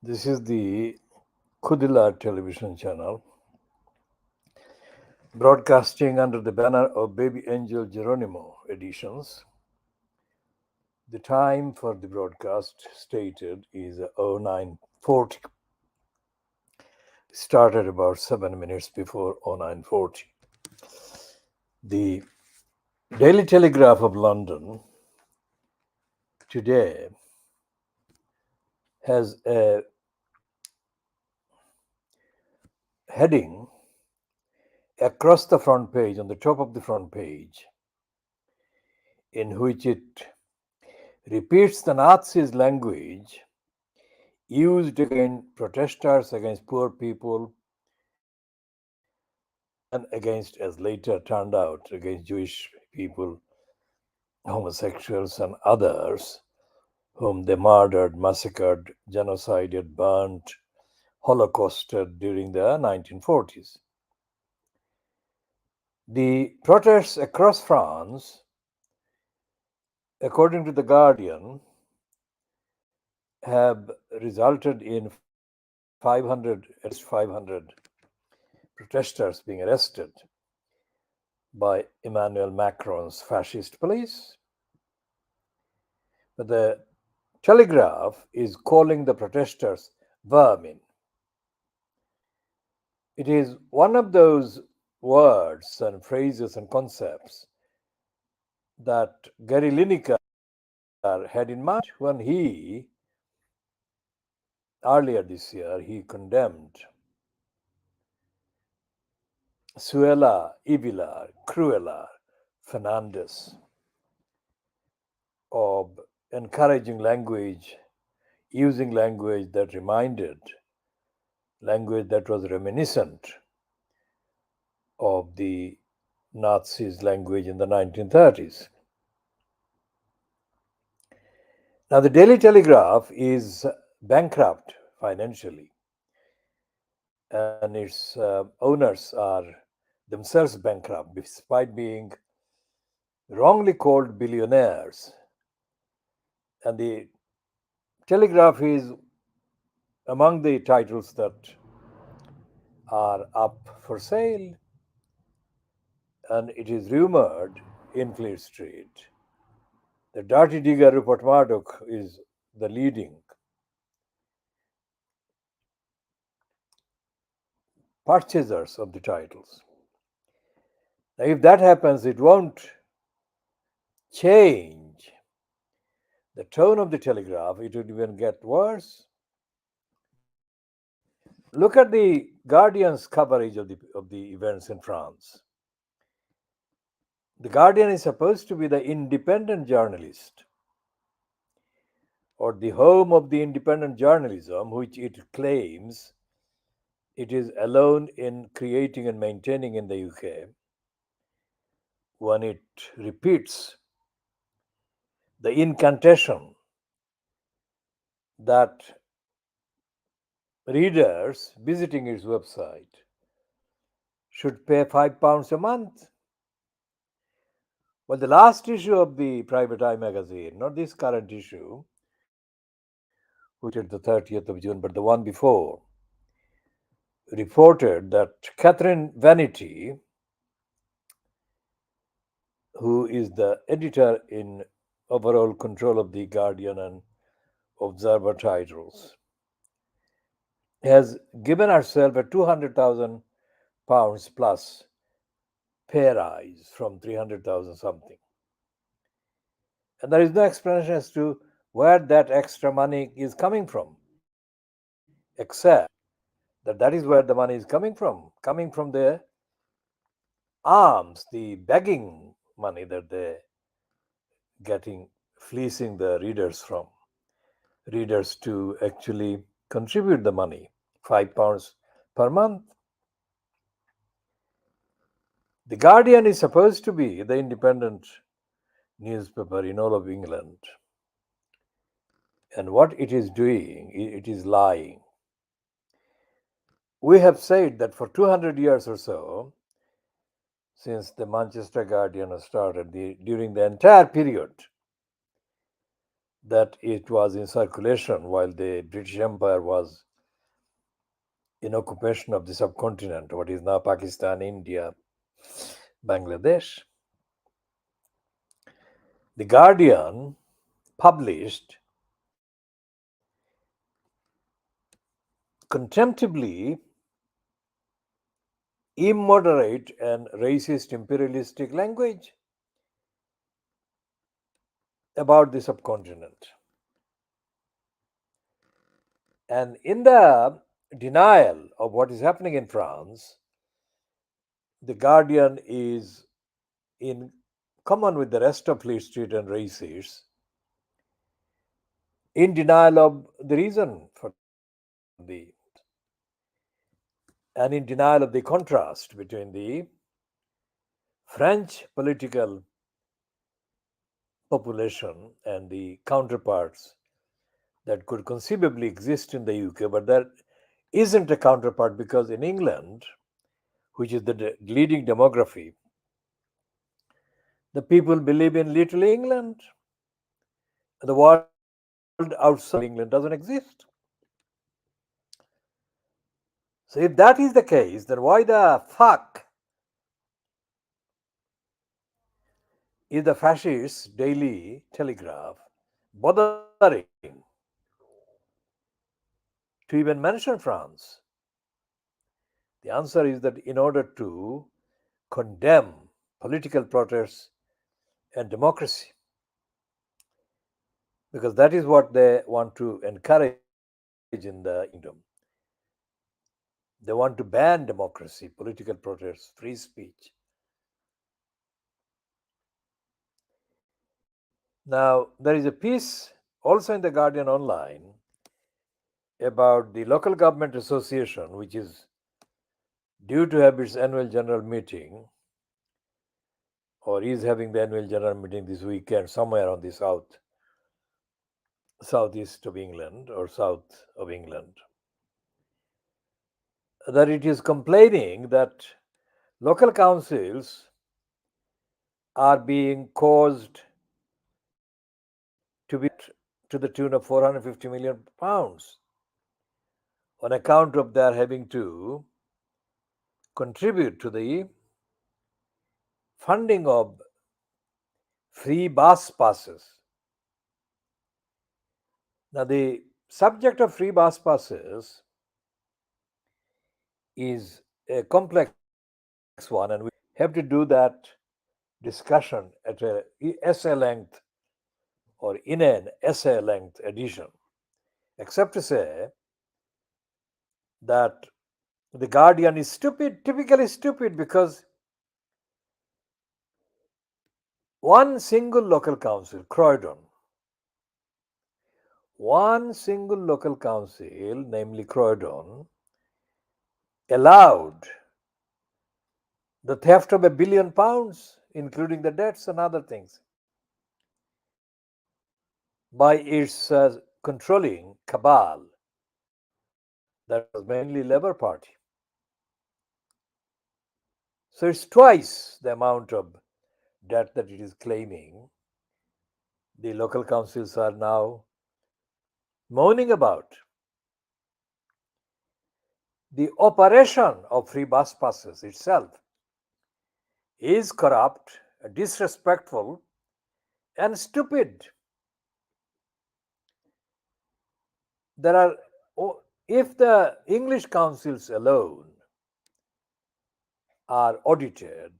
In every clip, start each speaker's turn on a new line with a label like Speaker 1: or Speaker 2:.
Speaker 1: This is the KhoodeelaarTV television channel, broadcasting under the banner of Baby Angel Geronimo editions. The time for the broadcast stated is 0940. Started about 7 minutes before 0940. The Daily Telegraph of London today has a heading across the front page, on the top of the front page, in which it repeats the Nazis' language used against protesters, against poor people, and against, as later turned out, against Jewish people, homosexuals, and others whom they murdered, massacred, genocided, burnt, holocausted during the 1940s. The protests across France, according to The Guardian, have resulted in 500, at least 500 protesters being arrested by Emmanuel Macron's fascist police. But the Telegraph is calling the protesters vermin. It is one of those words and phrases and concepts that Gary Lineker had in mind when he, earlier this year, he condemned Suella, Ibilar, Cruella, Fernandez of encouraging language, using language that reminded, language that was reminiscent of the Nazis' language in the 1930s. Now, the Daily Telegraph is bankrupt financially, and its owners are themselves bankrupt despite being wrongly called billionaires. And the Telegraph is among the titles that are up for sale, and it is rumored in Fleet Street. The Dirty Digger Rupert Murdoch is the leading purchasers of the titles. Now, if that happens, it won't change the tone of the Telegraph. It would even get worse. Look at the Guardian's coverage of the events in France. The Guardian is supposed to be the independent journalist, or the home of the independent journalism, which it claims it is alone in creating and maintaining in the UK, when it repeats the incantation that readers visiting its website should pay £5 a month. Well, the last issue of the Private Eye magazine, not this current issue, which is the 30th of June, but the one before, reported that Catherine Vanity, who is the editor in overall control of the Guardian and Observer titles, has given herself a £200,000 plus pay rise from 300,000 something. And there is no explanation as to where that extra money is coming from, except that is where the money is coming from the alms, the begging money that they're getting, fleecing the readers to actually contribute the money, £5 per month. The Guardian is supposed to be the independent newspaper in all of England. And what it is doing, it is lying. We have said that for 200 years or so, since the Manchester Guardian has started, during the entire period that it was in circulation while the British Empire was in occupation of the subcontinent, what is now Pakistan, India, Bangladesh. The Guardian published contemptibly immoderate and racist imperialistic language about the subcontinent. And in the denial of what is happening in France, the Guardian is in common with the rest of Fleet Street and racists in denial of the reason for the and in denial of the contrast between the French political population and the counterparts that could conceivably exist in the UK, but there isn't a counterpart because in England, which is the leading demography, the people believe in little England. The world outside England doesn't exist. So, if that is the case, then why the fuck is the Fascist Daily Telegraph bothering to even mention France? The answer is that in order to condemn political protests and democracy, because that is what they want to encourage in the United Kingdom. They want to ban democracy, political protests, free speech. Now, there is a piece also in the Guardian Online about the local government association, which is due to have its annual general meeting or is having the annual general meeting this weekend somewhere on the southeast of England or south of England, that it is complaining that local councils are being caused to be to the tune of 450 million pounds on account of their having to contribute to the funding of free bus passes. Now, the subject of free bus passes is a complex one, and we have to do that discussion at a essay length or in an essay length edition, except to say that the Guardian is stupid, typically stupid, because one single local council, Croydon, one single local council, namely Croydon, allowed the theft of £1 billion, including the debts and other things, by its controlling cabal that was mainly Labour Party. So it's twice the amount of debt that it is claiming. The local councils are now moaning about. The operation of free bus passes itself is corrupt, disrespectful, and stupid. There are, if the English councils alone are audited,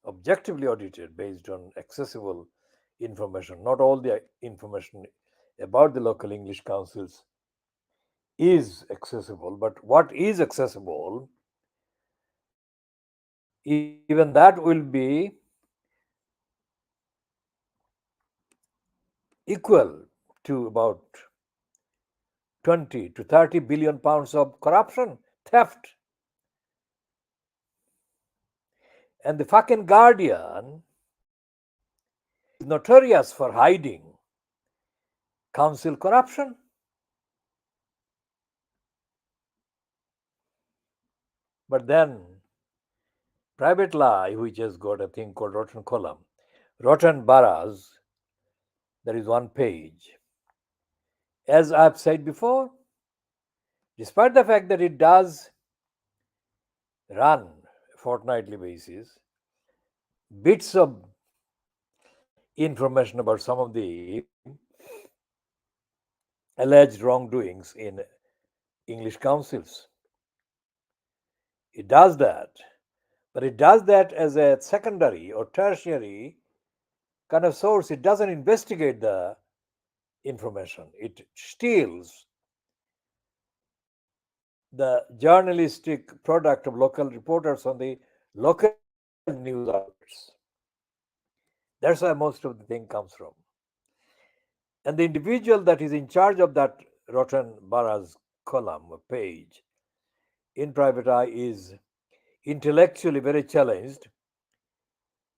Speaker 1: objectively audited based on accessible information, not all the information about the local English councils is accessible, but what is accessible, even that will be equal to about 20 to 30 billion pounds of corruption, theft. And the fucking Guardian is notorious for hiding council corruption. But then, Private Lie, which has got a thing called Rotten Column, Rotten Boroughs, There is one page. As I've said before, despite the fact that it does run fortnightly basis, bits of information about some of the alleged wrongdoings in English councils. It does that, but it does that as a secondary or tertiary kind of source. It doesn't investigate the information, it steals the journalistic product of local reporters on the local news outlets. That's where most of the thing comes from. And the individual that is in charge of that rotten borough's column or page in Private Eye is intellectually very challenged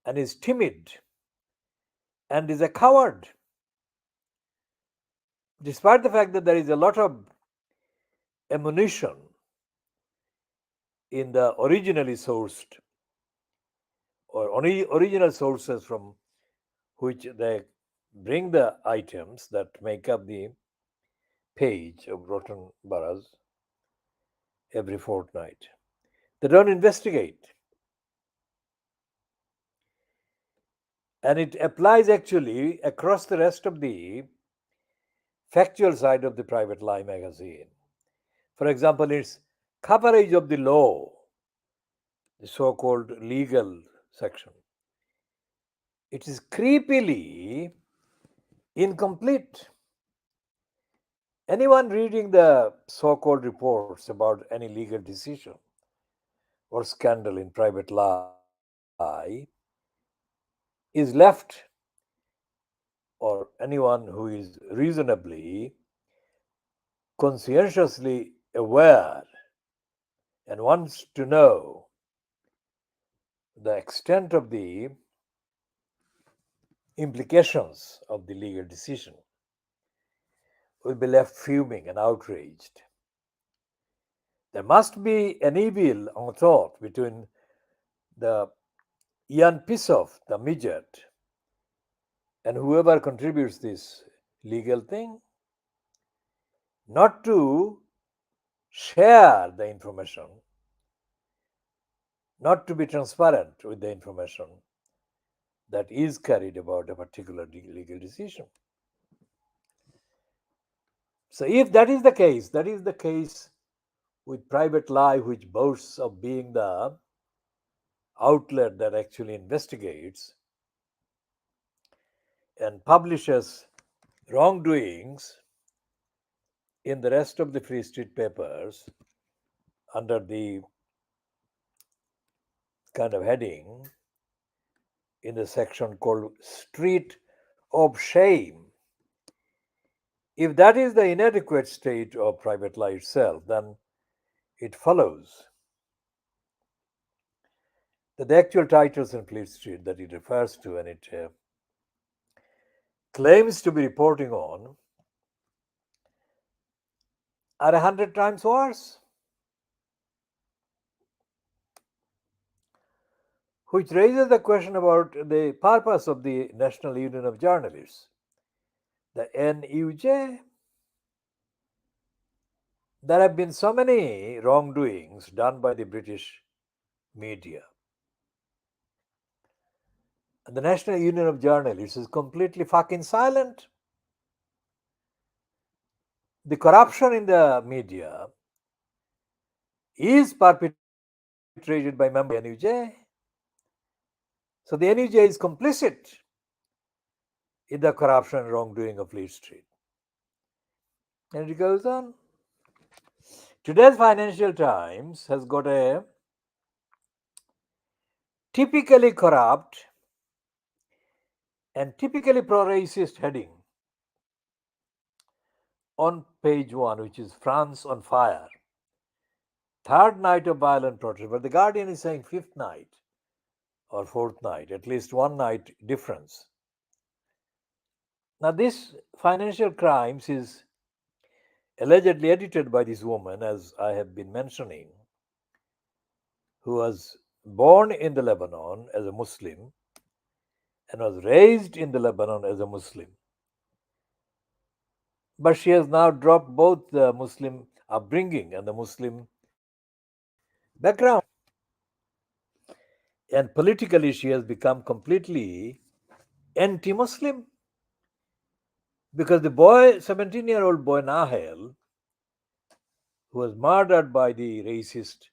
Speaker 1: and is timid and is a coward, despite the fact that there is a lot of ammunition in the originally sourced or original sources from which they bring the items that make up the page of rotten boroughs every fortnight. They don't investigate. And it applies actually across the rest of the factual side of the Private Lie magazine. For example, its coverage of the law, the so called legal section, it is creepily incomplete. Anyone reading the so called reports about any legal decision or scandal in Private Lie is left, or anyone who is reasonably conscientiously aware and wants to know the extent of the implications of the legal decision will be left fuming and outraged. There must be an evil entente between the Ian Pissoff, the midget, and whoever contributes this legal thing, not to share the information, not to be transparent with the information that is carried about a particular legal decision. So, if that is the case, that is the case with Private Lie, which boasts of being the outlet that actually investigates and publishes wrongdoings in the rest of the Free Street papers under the kind of heading in the section called Street of Shame. If that is the inadequate state of Private Lie itself, then it follows that the actual titles in Fleet Street that it refers to and it claims to be reporting on are 100 times worse, which raises the question about the purpose of the National Union of Journalists, the NUJ. There have been so many wrongdoings done by the British media. And the National Union of Journalists is completely fucking silent. The corruption in the media is perpetrated by members of the NUJ. So the NUJ is complicit in the corruption and wrongdoing of Fleet Street. And it goes on. Today's Financial Times has got a typically corrupt and typically pro-racist heading on page 1, which is France on fire. Third night of violent protest, but the Guardian is saying fifth night or fourth night, at least one night difference. Now, this Financial Crimes is allegedly edited by this woman, as I have been mentioning, who was born in the Lebanon as a Muslim and was raised in the Lebanon as a Muslim. But she has now dropped both the Muslim upbringing and the Muslim background. And politically, she has become completely anti Muslim. Because the boy, 17-year-old boy Nahel, who was murdered by the racist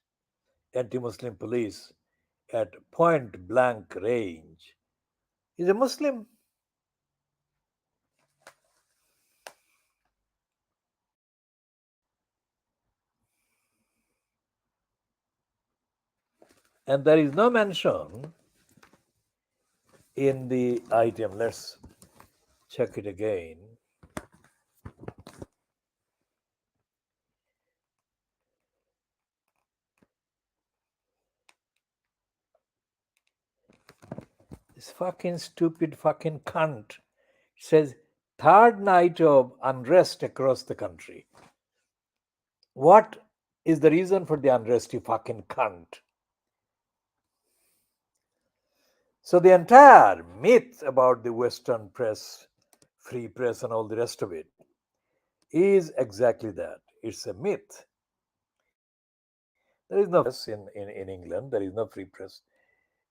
Speaker 1: anti Muslim police at point blank range, is a Muslim. And there is no mention in the item. Let's check it again. This fucking stupid fucking cunt says third night of unrest across the country. What is the reason for the unrest, you fucking cunt? So the entire myth about the Western press, free press, and all the rest of it is exactly that. It's a myth. There is no press in England. There is no free press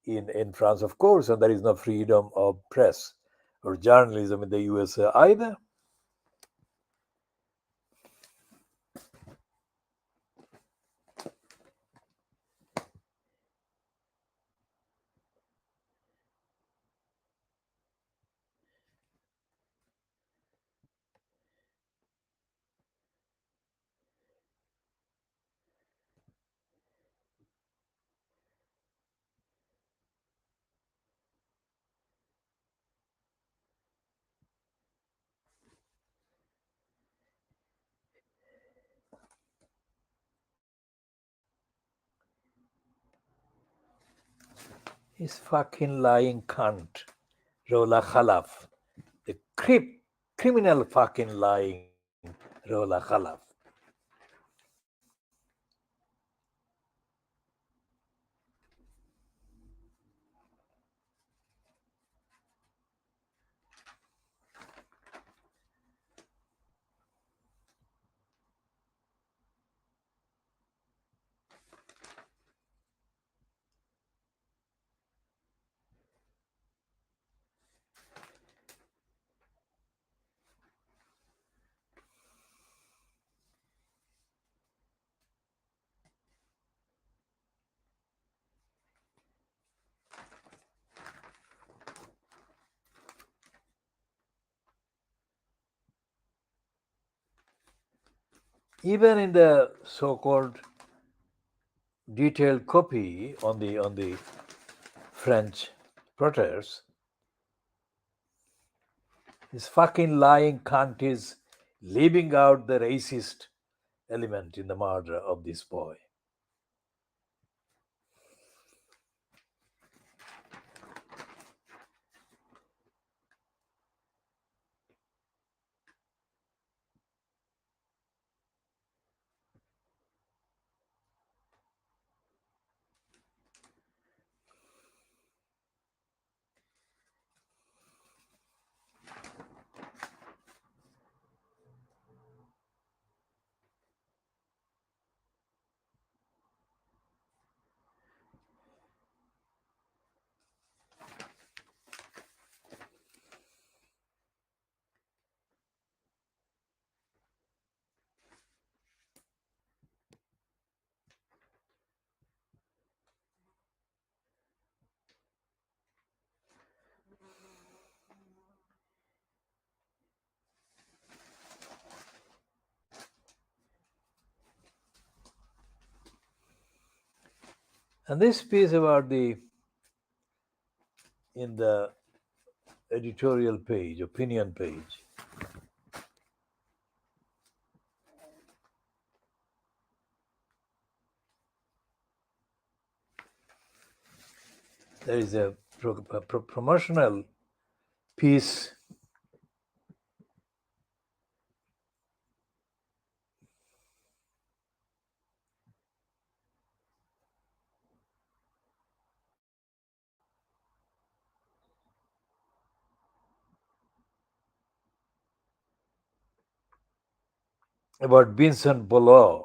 Speaker 1: in France, of course, and there is no freedom of press or journalism in the USA either. He's fucking lying cunt, Rola Khalaf, the criminal fucking lying Rola Khalaf. Even in the so-called detailed copy on the French protests, this fucking lying cunt is leaving out the racist element in the murder of this boy. And this piece about the in the editorial page, opinion page, there is a promotional piece about Vincent Bolloré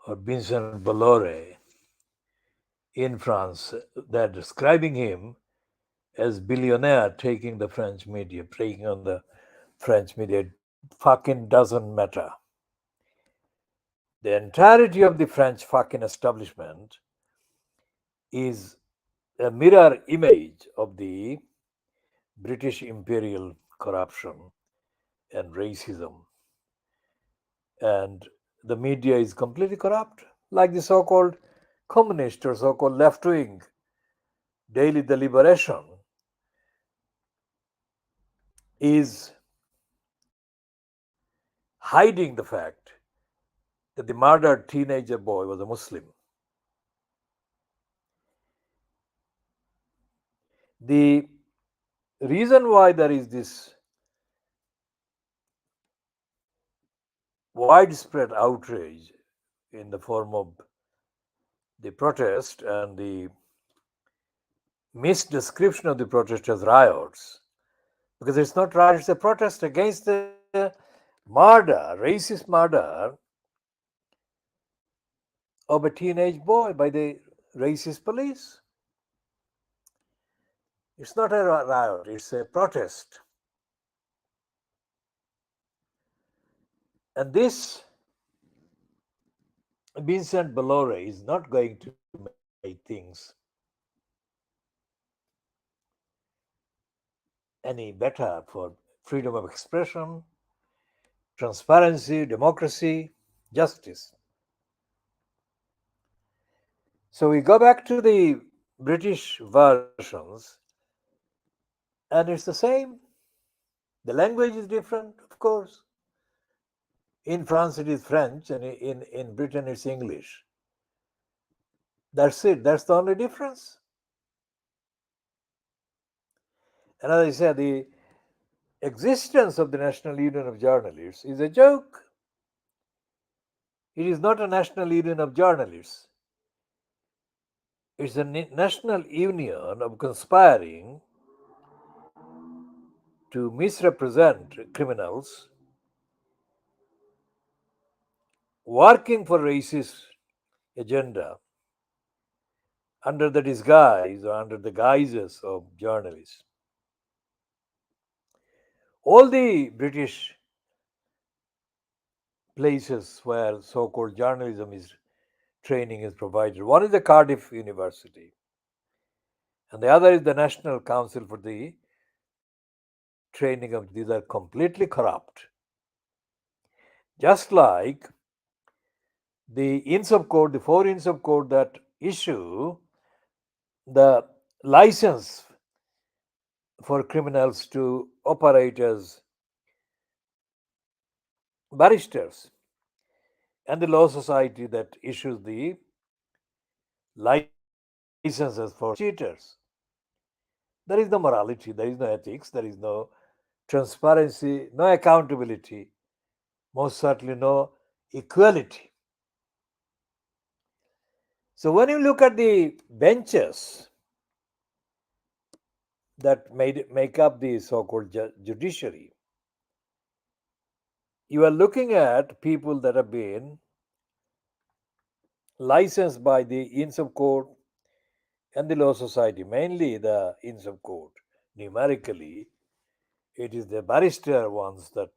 Speaker 1: or Vincent Bolloré in France. They're describing him as billionaire taking the French media, preying on the French media. It fucking doesn't matter. The entirety of the French fucking establishment is a mirror image of the British imperial corruption and racism. And the media is completely corrupt, like the so called communist or so called left wing daily deliberation is hiding the fact that the murdered teenager boy was a Muslim. The reason why there is this widespread outrage in the form of the protest and the misdescription of the protest as riots, because it's not riot, it's a protest against the murder, racist murder of a teenage boy by the racist police. It's not a riot, it's a protest. And this Vincent Bolloré is not going to make things any better for freedom of expression, transparency, democracy, justice. So we go back to the British versions, and it's the same. The language is different, of course. In France, it is French, and in Britain, it's English. That's it. That's the only difference. And as I said, the existence of the National Union of Journalists is a joke. It is not a national union of journalists. It's a national union of conspiring to misrepresent criminals, working for racist agenda under the disguise or under the guises of journalists. All the British places where so-called journalism is training is provided. One is the Cardiff University, and the other is the National Council for the Training of. These are completely corrupt. Just like the Inns of Court, the four Inns of Court that issue the license for criminals to operate as barristers, and the Law Society that issues the licenses for cheaters. There is no morality, there is no ethics, there is no transparency, no accountability, most certainly no equality. So when you look at the benches that make up the so-called judiciary, you are looking at people that have been licensed by the Inns of Court and the Law Society, mainly the Inns of Court. Numerically, it is the barrister ones that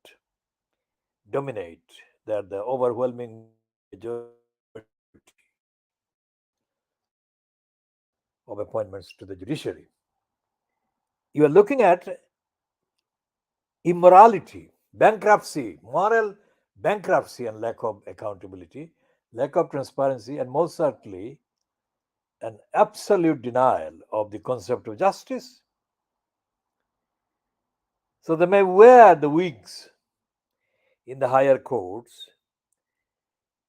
Speaker 1: dominate, that the overwhelming majority of appointments to the judiciary. You are looking at immorality, bankruptcy, moral bankruptcy, and lack of accountability, lack of transparency, and most certainly an absolute denial of the concept of justice. So they may wear the wigs in the higher courts,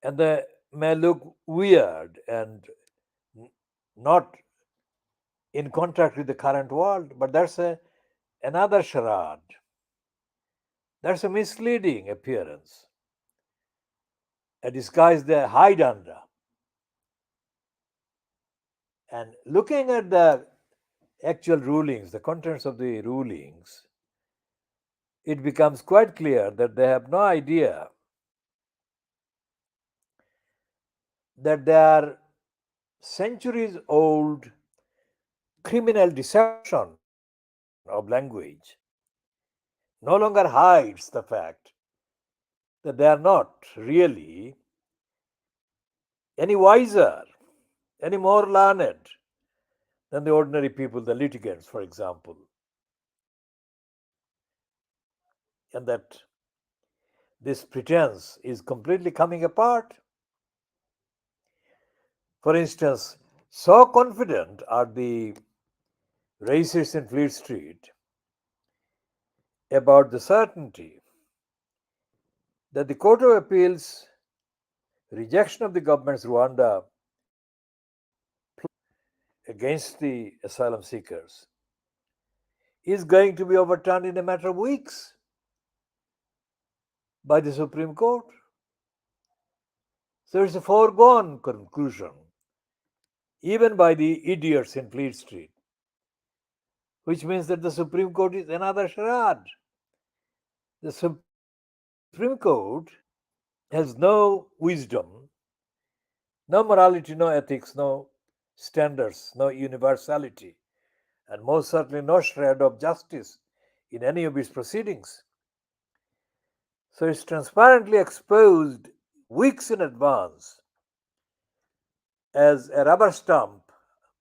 Speaker 1: and they may look weird and not in contact with the current world, but that's another charade. That's a misleading appearance, a disguise they hide under. And looking at the actual rulings, the contents of the rulings, it becomes quite clear that they have no idea that they are centuries old criminal deception of language no longer hides the fact that they are not really any wiser, any more learned than the ordinary people, the litigants, for example, and that this pretense is completely coming apart. For instance, so confident are the racists in Fleet Street about the certainty that the Court of Appeal's rejection of the government's Rwanda against the asylum seekers is going to be overturned in a matter of weeks by the Supreme Court. So it's a foregone conclusion, even by the idiots in Fleet Street, which means that the Supreme Court is another charade. The Supreme Court has no wisdom, no morality, no ethics, no standards, no universality, and most certainly no shred of justice in any of its proceedings. So it's transparently exposed weeks in advance as a rubber stamp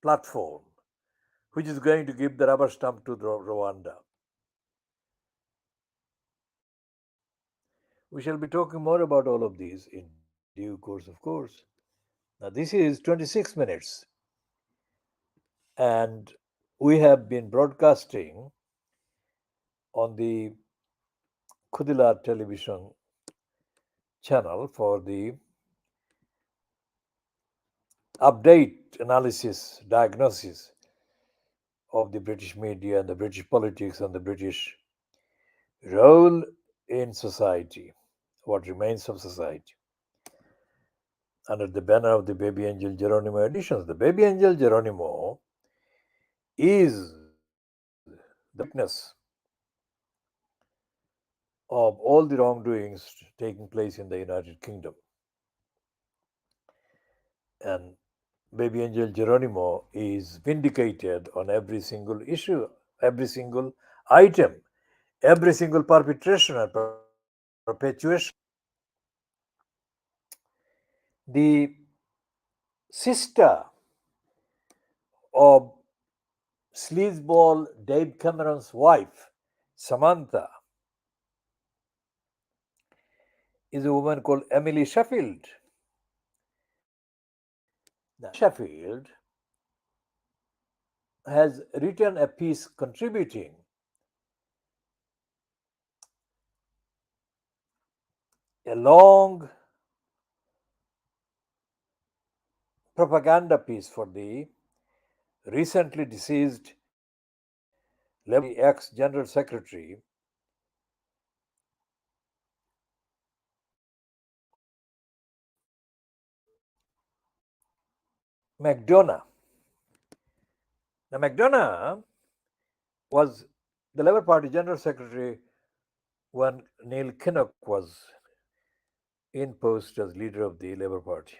Speaker 1: platform, which is going to give the rubber stamp to Rwanda. We shall be talking more about all of these in due course, of course. Now, this is 26 minutes, and we have been broadcasting on the Khoodeelaar television channel for the update analysis, diagnosis of the British media and the British politics and the British role in society, what remains of society, under the banner of the Baby Angel Geronimo editions. The Baby Angel Geronimo is the witness of all the wrongdoings taking place in the United Kingdom. And Baby Angel Geronimo is vindicated on every single issue, every single item, every single perpetration and perpetuation. The sister of sleazeball Dave Cameron's wife, Samantha, is a woman called Emily Sheffield. Now, Sheffield has written a piece contributing a long propaganda piece for the recently deceased Labour Party ex General Secretary McDonough. Now, McDonough was the Labour Party General Secretary when Neil Kinnock was in post as leader of the Labour Party.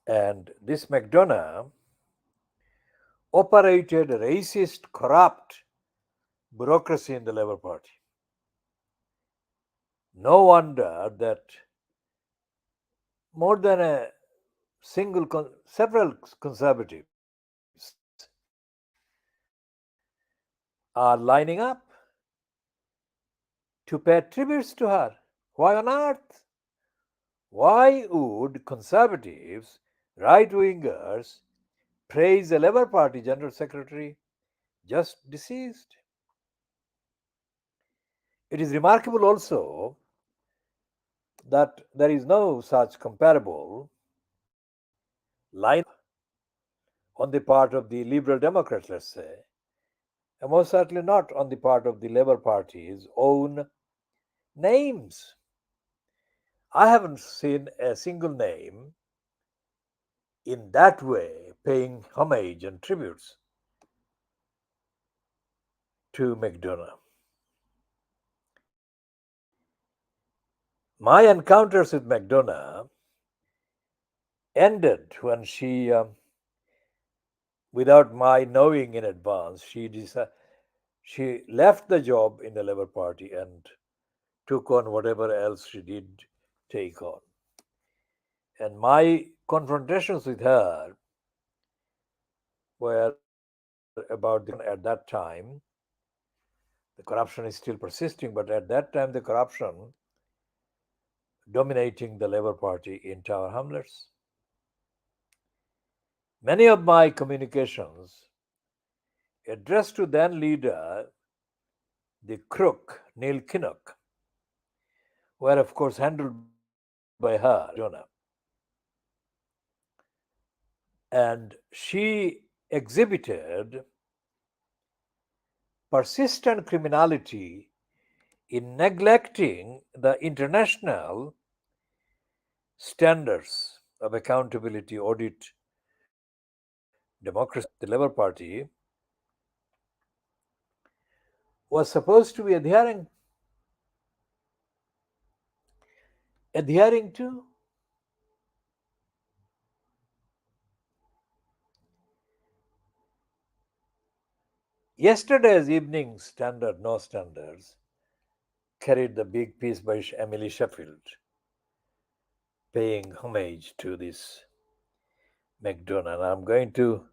Speaker 1: And this McDonough operated a racist, corrupt bureaucracy in the Labour Party. No wonder that more than several conservatives are lining up to pay tributes to her. Why on earth? Why would conservatives, right wingers, praise a Labour Party General Secretary just deceased? It is remarkable also that there is no such comparable line on the part of the Liberal Democrats, let's say, and most certainly not on the part of the Labour Party's own names. I haven't seen a single name in that way paying homage and tributes to McDonough. My encounters with McDonough ended when without my knowing in advance, she left the job in the Labour Party and took on whatever else she did take on. And my confrontations with her were about the corruption at that time. The corruption is still persisting, but at that time, the corruption dominating the Labour Party in Tower Hamlets. Many of my communications addressed to then leader, the crook Neil Kinnock, were of course handled by her, McDonough. And she exhibited persistent criminality in neglecting the international standards of accountability, audit, democracy. The Labour Party was supposed to be adhering to. Yesterday's Evening Standard, No Standards, carried the big piece by Emily Sheffield, paying homage to this McDonough. I'm going to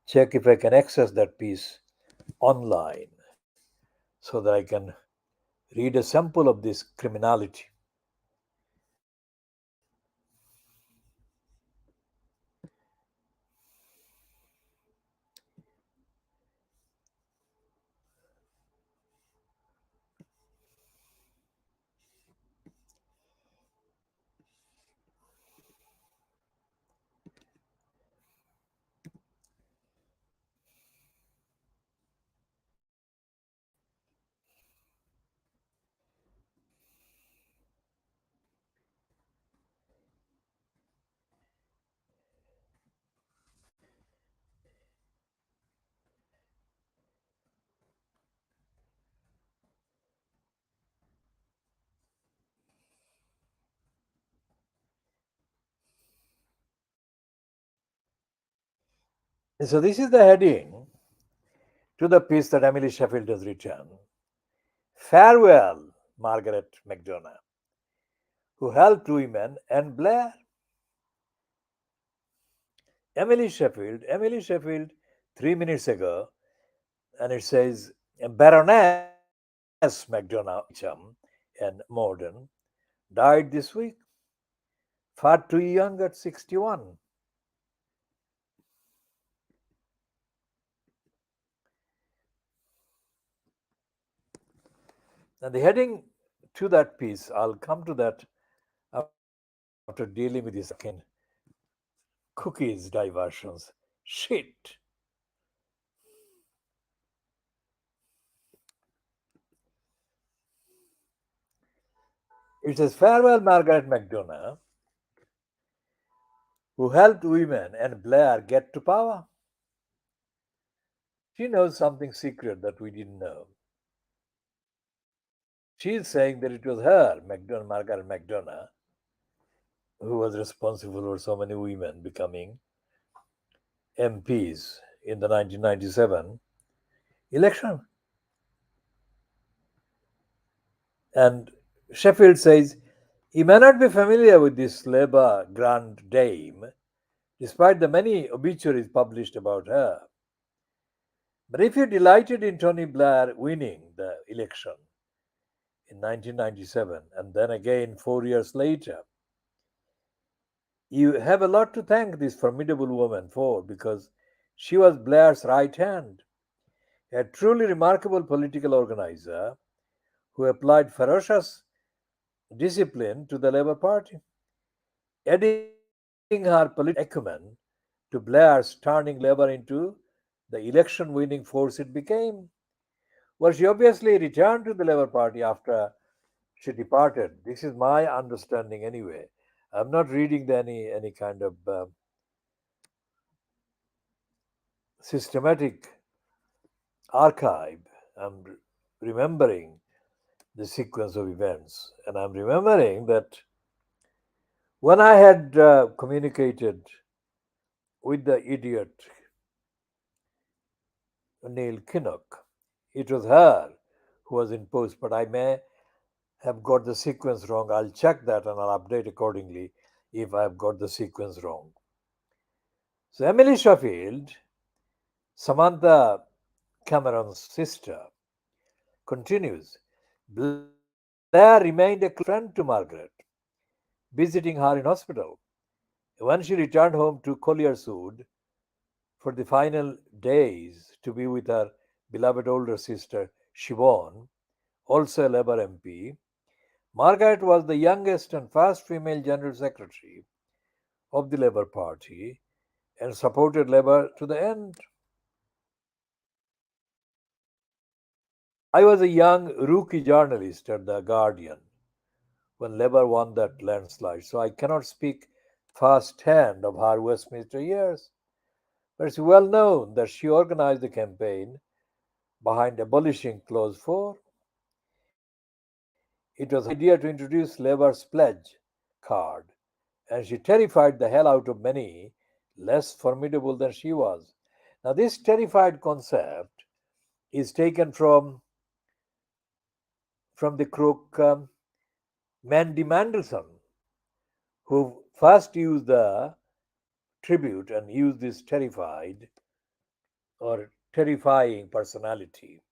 Speaker 1: check if I can access that piece online so that I can read a sample of this criminality. So, this is the heading to the piece that Emily Sheffield has written. Farewell, Margaret McDonough, who helped women and Blair. Emily Sheffield, 3 minutes ago, and it says Baroness McDonough Beecham and Morden died this week, far too young at 61. And the heading to that piece, I'll come to that after dealing with these fucking cookies diversions. Shit. It says, Farewell, Margaret McDonough, who helped women and Blair get to power. She knows something secret that we didn't know. She is saying that it was her, Margaret McDonough, who was responsible for so many women becoming MPs in the 1997 election. And Sheffield says, he may not be familiar with this Labour grand dame, despite the many obituaries published about her. But if you delighted in Tony Blair winning the election in 1997 and then again 4 years later, you have a lot to thank this formidable woman for, because she was Blair's right hand, a truly remarkable political organizer who applied ferocious discipline to the Labour Party, adding her political acumen to Blair's turning Labour into the election winning force it became. Well, she obviously returned to the Labour Party after she departed. This is my understanding anyway. I'm not reading any kind of systematic archive. I'm remembering the sequence of events. And I'm remembering that when I had communicated with the idiot Neil Kinnock, it was her who was in post, but I may have got the sequence wrong. I'll check that and I'll update accordingly if I've got the sequence wrong. So Emily Sheffield, Samantha Cameron's sister, continues. Blair remained a close friend to Margaret, visiting her in hospital. When she returned home to Collierwood for the final days to be with her beloved older sister, Siobhan, also a Labour MP, Margaret was the youngest and first female General Secretary of the Labour Party and supported Labour to the end. I was a young rookie journalist at The Guardian when Labour won that landslide, so I cannot speak first hand of her Westminster years. But it's well known that she organized the campaign behind abolishing Clause 4. It was her idea to introduce Labour's pledge card, and she terrified the hell out of many less formidable than she was. Now, this terrified concept is taken from the crook Mandy Mandelson, who first used the tribute and used this terrified or terrifying personality.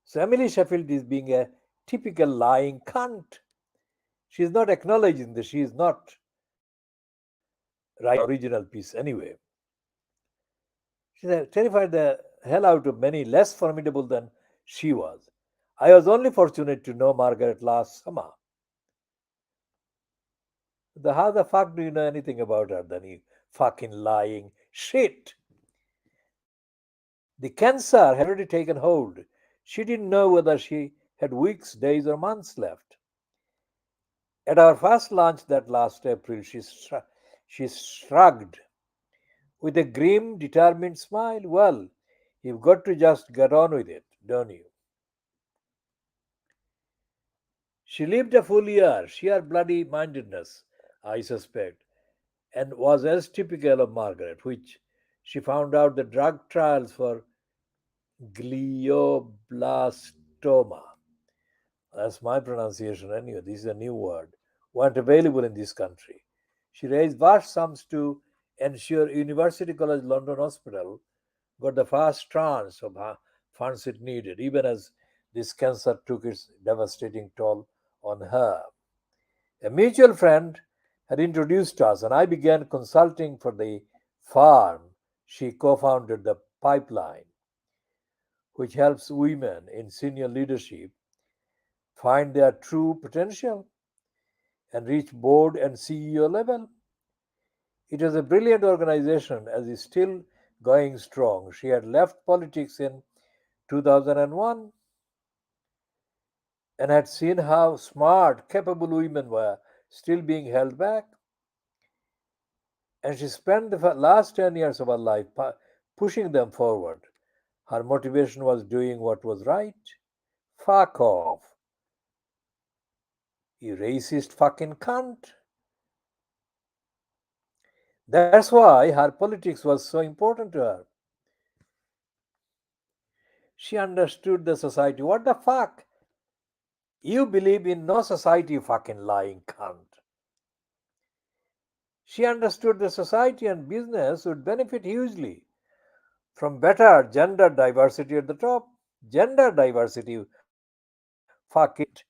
Speaker 1: So Emily Sheffield is being a typical lying cunt. She is not acknowledging that she is not writing the original piece anyway. She terrified the hell out of many less formidable than she was. I was only fortunate to know Margaret last summer. How the fuck do you know anything about her then, you fucking lying shit? The cancer had already taken hold. She didn't know whether she had weeks, days, or months left. At our first lunch that last April, she shrugged with a grim, determined smile. Well, you've got to just get on with it, don't you? She lived a full year, sheer bloody mindedness, I suspect, and was as typical of Margaret, which she found out the drug trials for glioblastoma, that's my pronunciation anyway, this is a new word, weren't available in this country. She raised vast sums to ensure University College London Hospital got the first tranche of funds it needed, even as this cancer took its devastating toll on her. A mutual friend had introduced us, and I began consulting for the farm she co founded, the Pipeline, which helps women in senior leadership find their true potential and reach board and CEO level. It was a brilliant organization as is still going strong. She had left politics in 2001 and had seen how smart, capable women were still being held back. And she spent the last 10 years of her life pushing them forward. Her motivation was doing what was right. Fuck off, you racist fucking cunt. That's why her politics was so important to her. She understood the society. What the fuck? You believe in no society, you fucking lying cunt. She understood the society and business would benefit hugely from better gender diversity at the top. Gender diversity, fuck it.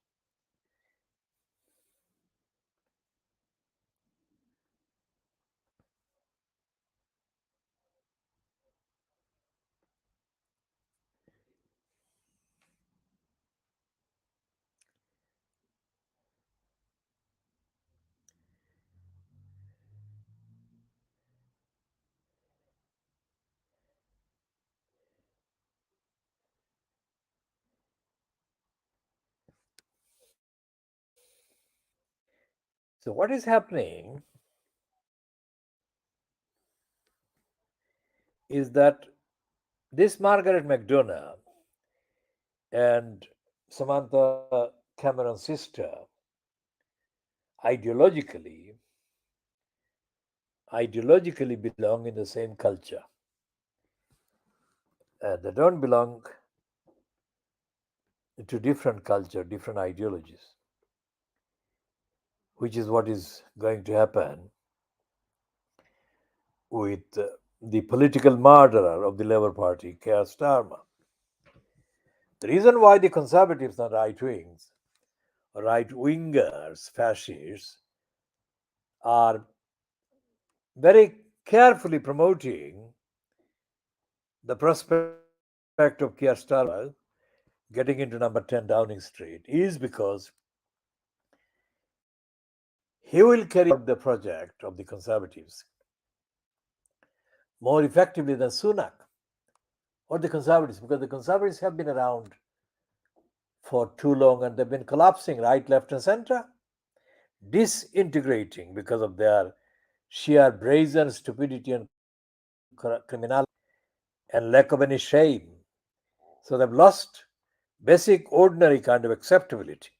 Speaker 1: So, what is happening is that this Margaret McDonough and Samantha Cameron's sister, ideologically, ideologically belong in the same culture. They don't belong to different culture, different ideologies, which is what is going to happen with the political murderer of the Labour Party, Keir Starmer. The reason why the Conservatives and right wingers, fascists, are very carefully promoting the prospect of Keir Starmer getting into number 10 Downing Street is because he will carry out the project of the Conservatives more effectively than Sunak or the Conservatives, because the Conservatives have been around for too long and they've been collapsing right, left, and center, disintegrating because of their sheer brazen stupidity and criminality and lack of any shame. So they've lost basic, ordinary kind of acceptability.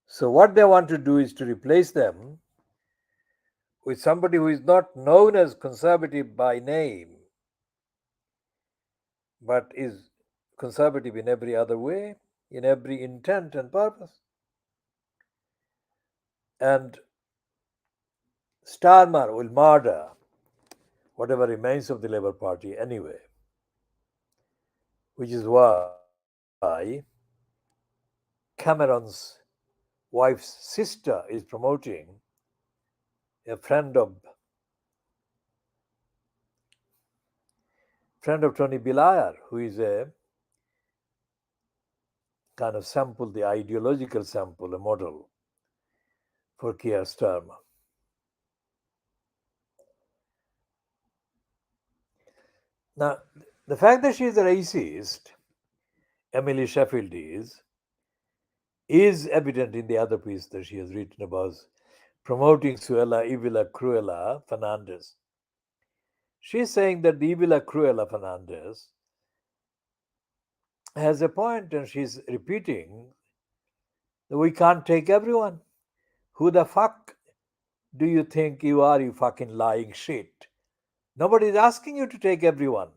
Speaker 1: So what they want to do is to replace them with somebody who is not known as conservative by name, but is conservative in every other way, in every intent and purpose. And Starmer will murder whatever remains of the Labour Party anyway, which is why Cameron's wife's sister is promoting a friend of Tony Blair, who is a kind of sample, the ideological sample, a model for Keir Starmer. Now, the fact that she is a racist, Emily Sheffield is evident in the other piece that she has written about promoting Suella Ivila Cruella Fernandez. She's saying that the Ivila Cruella Fernandez has a point, and she's repeating that we can't take everyone. Who the fuck do you think you are, you fucking lying shit? Nobody's asking you to take everyone.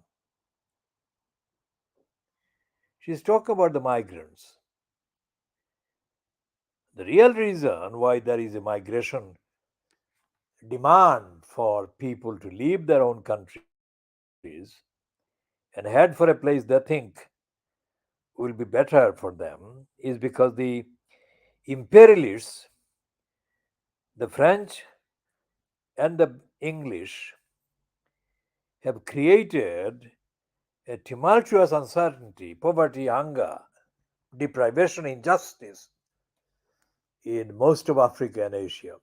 Speaker 1: She's talking about the migrants. The real reason why there is a migration demand for people to leave their own countries and head for a place they think will be better for them is because the imperialists, the French and the English, have created a tumultuous uncertainty, poverty, hunger, deprivation, injustice in most of Africa and Asia,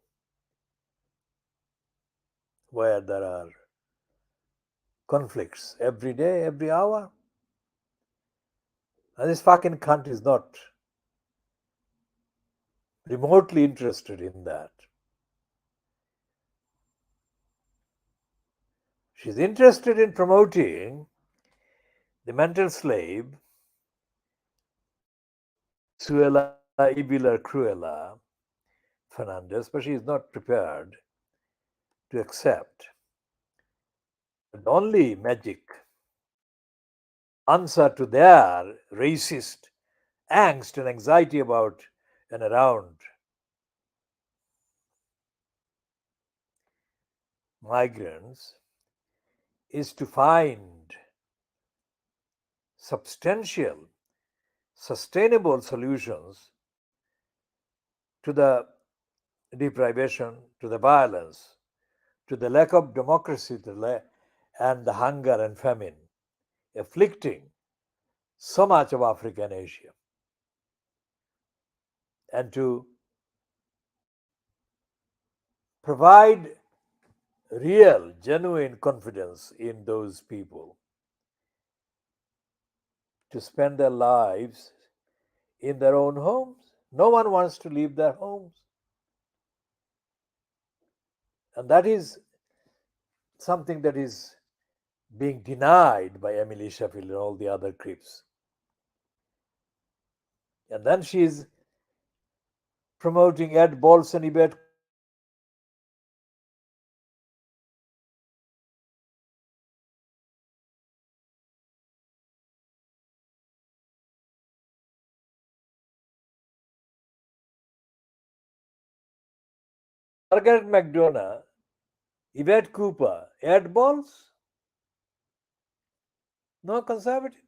Speaker 1: where there are conflicts every day, every hour. And this fucking cunt is not remotely interested in that. She's interested in promoting the mental slave, Suella Ibila Cruella Fernandez, but she is not prepared to accept that the only magic answer to their racist angst and anxiety about and around migrants is to find substantial, sustainable solutions to the deprivation, to the violence, to the lack of democracy, and the hunger and famine afflicting so much of Africa and Asia, and to provide real, genuine confidence in those people to spend their lives in their own homes. No one wants to leave their homes. And that is something that is being denied by Emily Sheffield and all the other creeps. And then she's promoting Ed Balls and Yvette Cooper as Margaret McDonough, Yvette Cooper, Ed Balls, no conservative.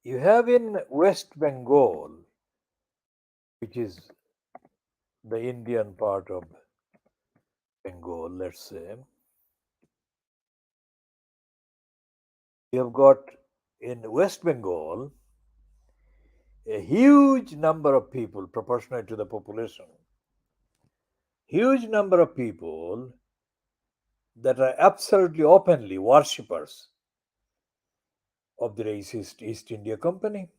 Speaker 1: You have in West Bengal, which is the Indian part of Bengal, let's say, you have got in West Bengal a huge number of people proportionate to the population, huge number of people that are absolutely openly worshippers of the racist East India Company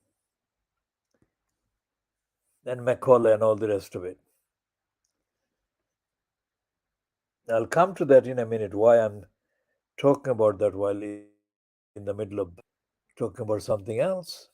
Speaker 1: and Macaulay and all the rest of it. I'll come to that in a minute, why I'm talking about that while in the middle of talking about something else.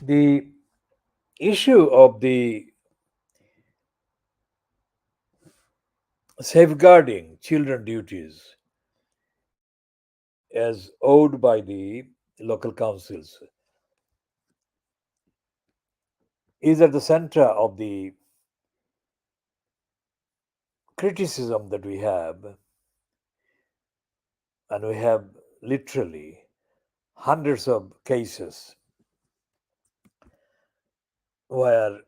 Speaker 1: The issue of the safeguarding children duties as owed by the local councils is at the center of the criticism that we have, and we have literally hundreds of cases where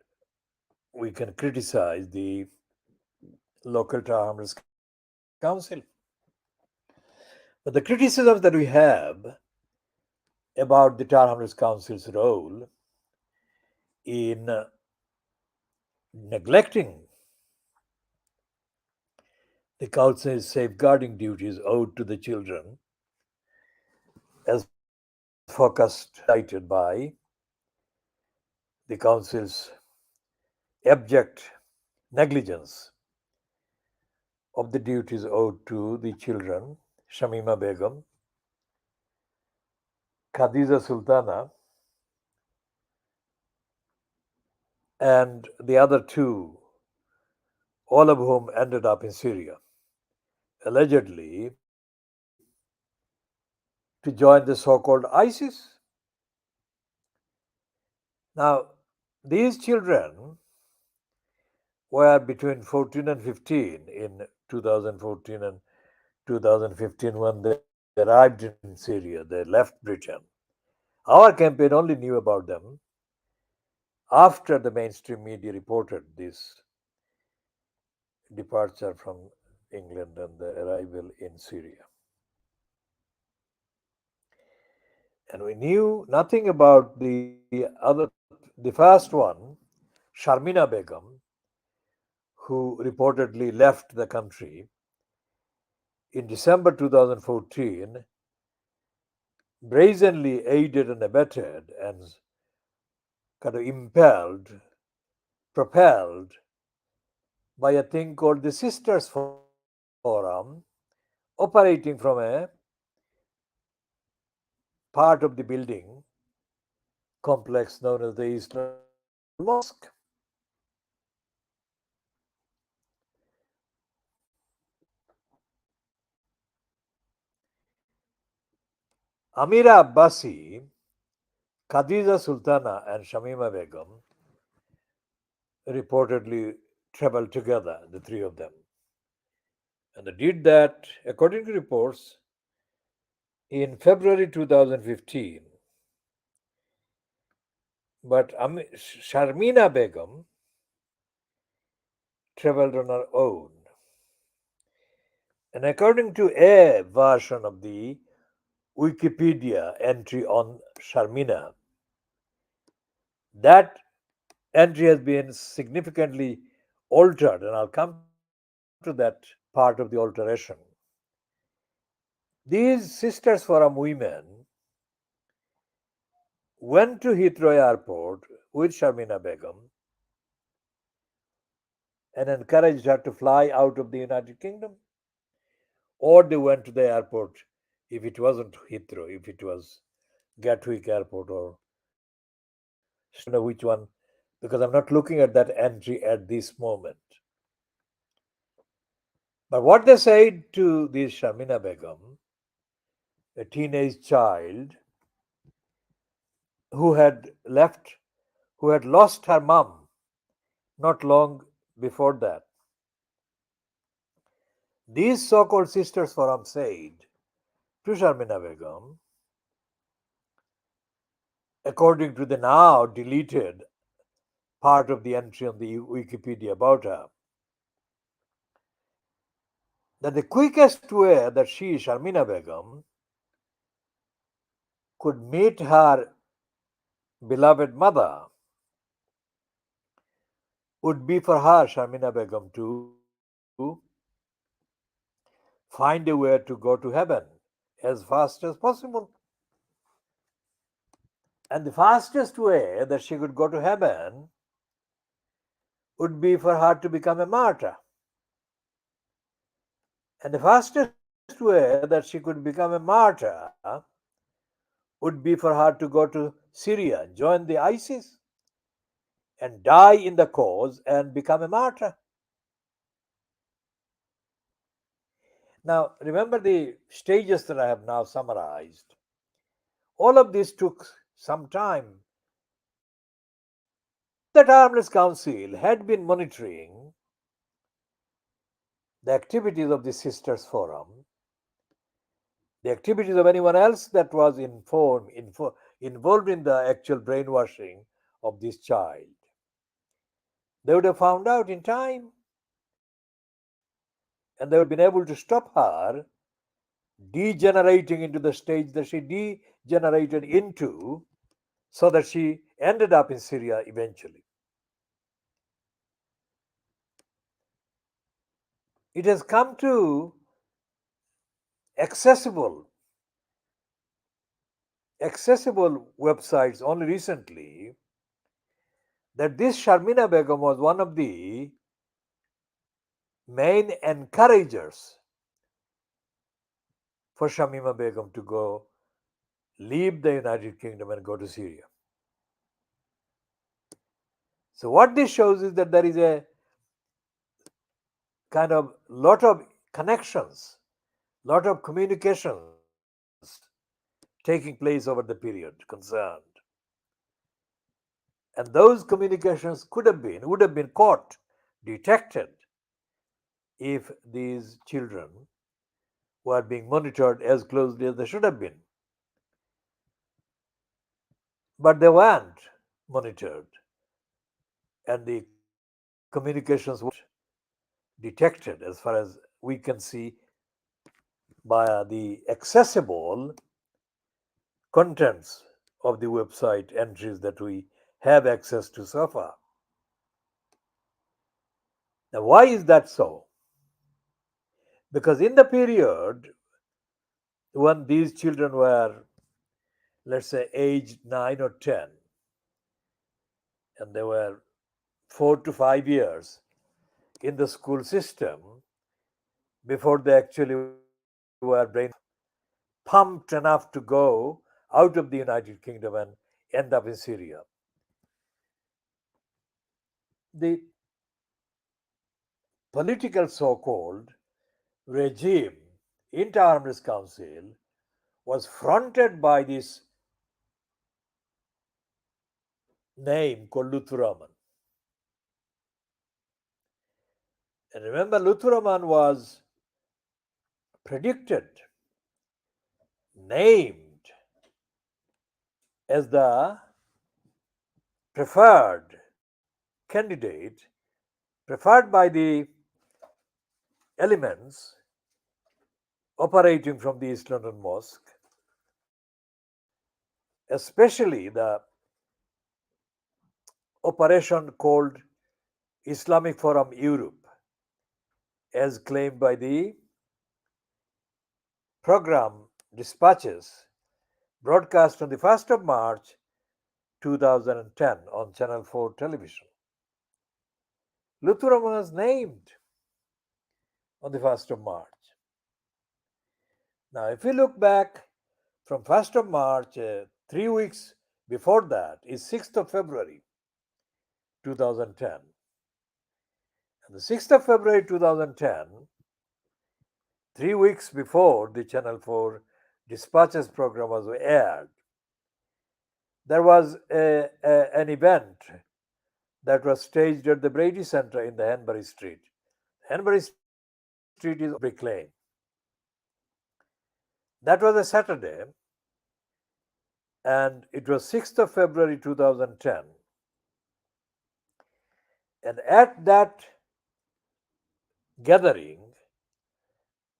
Speaker 1: we can criticize the local Town Hamlets Council. But the criticisms that we have about the Tower Hamlets Council's role in neglecting the council's safeguarding duties owed to the children, as focused cited by the council's abject negligence of the duties owed to the children, Shamima Begum, Khadija Sultana, and the other two, all of whom ended up in Syria, allegedly to join the so called ISIS. Now, these children were between 14 and 15 in 2014 and 2015 when they arrived in Syria. They left Britain. Our campaign only knew about them after the mainstream media reported this departure from England and the arrival in Syria. And we knew nothing about the first one, Sharmina Begum, who reportedly left the country in December 2014, brazenly aided and abetted and kind of propelled by a thing called the Sisters Forum, operating from a part of the building complex known as the Eastern Mosque. Amira Abbasi, Khadija Sultana, and Shamima Begum reportedly traveled together, the three of them. And they did that, according to reports, in February 2015. But Sharmina Begum traveled on her own. And according to a version of the Wikipedia entry on Sharmina, that entry has been significantly altered, and I'll come to that part of the alteration. These Sisters Forum women went to Heathrow Airport with Sharmina Begum and encouraged her to fly out of the United Kingdom, or they went to the airport if it wasn't Heathrow, if it was Gatwick Airport, or I don't know which one, because I'm not looking at that entry at this moment. But what they said to this Sharmina Begum, a teenage child who had lost her mum not long before that. These so called Sisters Forum said to Sharmina Begum, according to the now deleted part of the entry on the Wikipedia about her, that the quickest way that she, Sharmina Begum, could meet her beloved mother would be for her, Sharmina Begum, to find a way to go to heaven as fast as possible. And the fastest way that she could go to heaven would be for her to become a martyr. And the fastest way that she could become a martyr would be for her to go to Syria, join the ISIS, and die in the cause and become a martyr. Now, remember the stages that I have now summarized. All of this took some time. If the Harmless Council had been monitoring the activities of the Sisters Forum, the activities of anyone else that was involved in the actual brainwashing of this child, they would have found out in time, and they would have been able to stop her degenerating into the stage that she degenerated into, so that she ended up in Syria eventually. It has come to accessible accessible websites only recently that this Sharmina Begum was one of the main encouragers for Shamima Begum to go leave the United Kingdom and go to Syria. So what this shows is that there is a kind of lot of connections, lot of communications taking place over the period concerned. And those communications would have been caught, detected, if these children were being monitored as closely as they should have been. But they weren't monitored, and the communications weren't detected, as far as we can see, via the accessible contents of the website entries that we have access to so far. Now, why is that so? Because in the period when these children were, let's say, aged 9 or 10, and they were 4 to 5 years in the school system before they actually were pumped enough to go out of the United Kingdom and end up in Syria. The political so called regime, Inter Arms Council, was fronted by this name called Luthuraman. And remember, Luthuraman was predicted, named as the preferred candidate, preferred by the elements operating from the East London Mosque, especially the operation called Islamic Forum Europe, as claimed by the program dispatches broadcast on the 1st of March 2010 on Channel 4 television. Luthuraman was named on the 1st of March. Now, if we look back from 1st of March, 3 weeks before that is 6th of February 2010. And the 6th of February 2010, 3 weeks before the Channel 4 dispatches program was aired, there was an event that was staged at the Brady Centre in the Hanbury Street. Hanbury Street is Brick Lane. That was a Saturday, and it was 6th of February 2010. And at that gathering,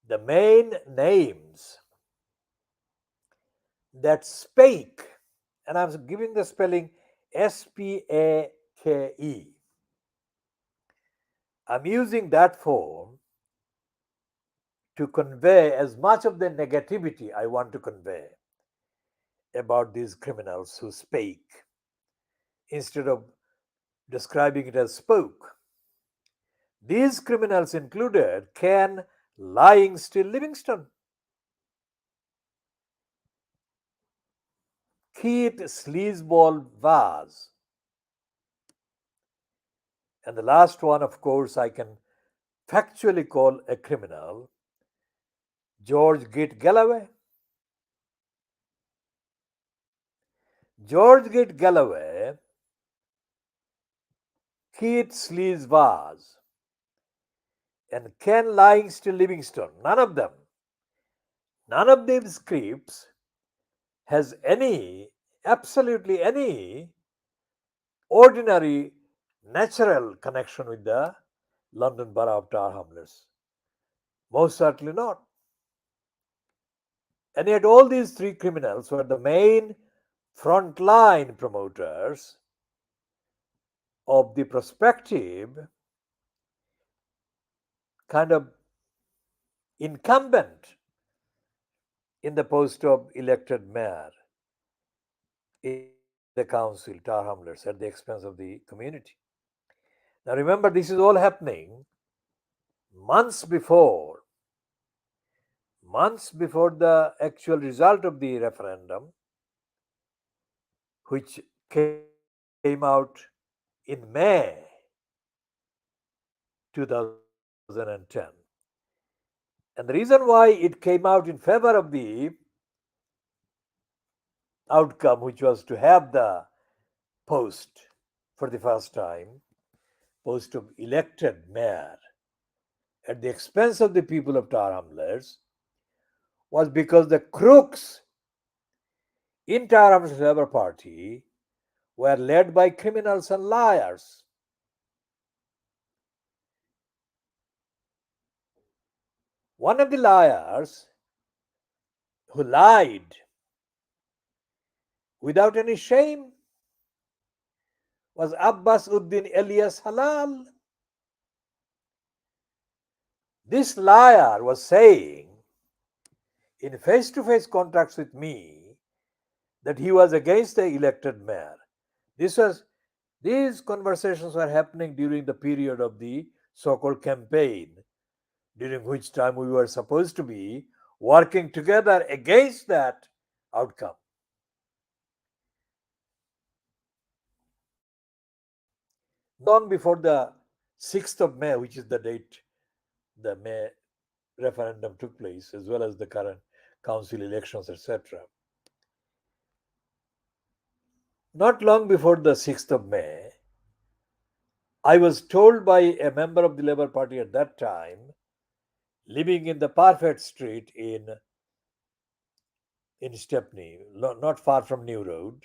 Speaker 1: the main names that spake, and I'm giving the spelling Spake, I'm using that form to convey as much of the negativity I want to convey about these criminals who spake instead of describing it as spoke. These criminals included Ken Lying Still Livingston, Keith Sleazeball Vaz, and the last one, of course, I can factually call a criminal, George Gate Galloway. George Gate Galloway, Keith Sleaze Vaz, and Ken Lying Still Livingston, none of these scripts has absolutely any ordinary, natural connection with the London Borough of Tower Hamlets. Most certainly not. And yet, all these three criminals were the main frontline promoters of the prospective kind of incumbent in the post of elected mayor in the council, Tar Hamlets, at the expense of the community. Now, remember, this is all happening months before, months before the actual result of the referendum, which came out in May 2010. And the reason why it came out in favor of the outcome, which was to have the post for the first time, post of elected mayor at the expense of the people of Tar Hamlets, was because the crooks in Tar Hamlets Labour Party were led by criminals and liars. One of the liars who lied without any shame was Abbas Uddin alias Halal. This liar was saying in face to face contacts with me that he was against the elected mayor. These conversations were happening during the period of the so called campaign, during which time we were supposed to be working together against that outcome. Not long before the 6th of May, which is the date the May referendum took place, as well as the current council elections, etc. Not long before the 6th of May, I was told by a member of the Labour Party at that time, living in the Parfait Street in Stepney, not far from New Road.